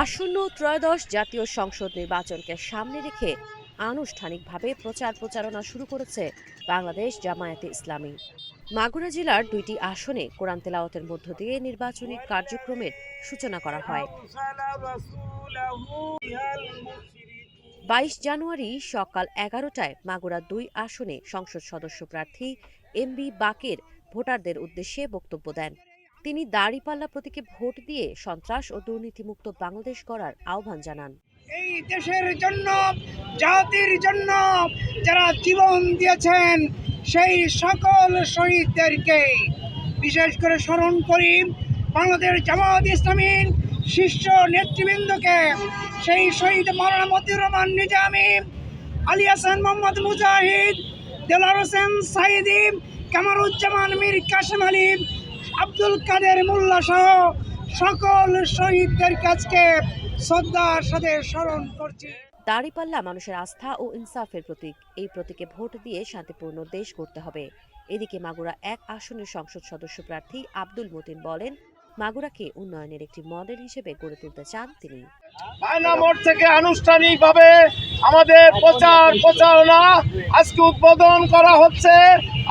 আসন্ন ত্রয়োদশ জাতীয় সংসদ নির্বাচনকে সামনে রেখে আনুষ্ঠানিকভাবে প্রচারণা শুরু করেছে বাংলাদেশ জামায়াতে ইসলামী। মাগুরা জেলার ২টি আসনে কোরআন তেলাওয়াতের মধ্য দিয়ে নির্বাচনী কার্যক্রমের সূচনা করা হয়। ২২ জানুয়ারি সকাল ১১টায় মাগুরা ২ আসনে সংসদ সদস্য প্রার্থী এমবি বাকের ভোটারদের উদ্দেশ্যে বক্তব্য দেন। তিনি দাঁড়িপাল্লা প্রতীকে ভোট দিয়ে সন্ত্রাস ও দুর্নীতিমুক্ত বাংলাদেশ গড়ার আহ্বান জানান। এই দেশের জন্য, জাতির জন্য যারা জীবন দিয়েছেন সেই সকল শহীদদেরকে বিশেষ করে স্মরণ করি। বাংলাদেশ জামায়াত ইসলামীর শীর্ষ নেতৃবৃন্দকে, সেই শহীদ মাওলানা মতিউর রহমান নিজামী, আলী হাসান মোহাম্মদ মুজাহিদ, দেলার হোসেন সাইদি, কামারুজ্জামান মীর কাসেম আলী, আব্দুল কাদের মোল্লা সহ সকল শহীদদের কাছে শ্রদ্ধার সাথে স্মরণ করছি। দাঁড়িপাল্লা মানুষের আস্থা ও ইনসাফের প্রতীক। এই প্রতীকে ভোট দিয়ে শান্তিপূর্ণ দেশ গড়তে হবে। এদিকে মাগুরা ১ আসনের সংসদ সদস্য প্রার্থী আব্দুল মতিন বলেন, মাগুরাকে উন্নয়নের একটি মডেল হিসেবে গড়ে তুলতে চান তিনি। আয়না মোড় থেকে আনুষ্ঠানিকভাবে আমাদের প্রচারণা আজকে উদ্বোধন করা হচ্ছে।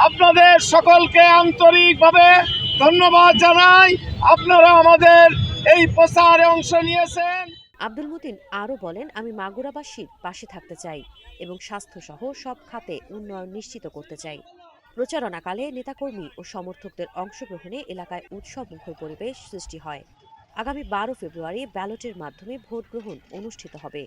আপনাদের সকলকে আন্তরিকভাবে ধন্যবাদ জানাই, আপনারা আমাদের এই প্রচারে অংশ নিয়েছেন। আব্দুল মতিন আরও বলেন, আমি মাগুরাবাসীর পাশে থাকতে চাই এবং স্বাস্থ্যসহ সব খাতে উন্নয়ন নিশ্চিত করতে চাই। প্রচারণাকালে নেতাকর্মী ও সমর্থকদের অংশগ্রহণে এলাকায় উৎসবমুখর পরিবেশ সৃষ্টি হয়। আগামী ১২ ফেব্রুয়ারি ব্যালটের মাধ্যমে ভোট গ্রহণ অনুষ্ঠিত হবে।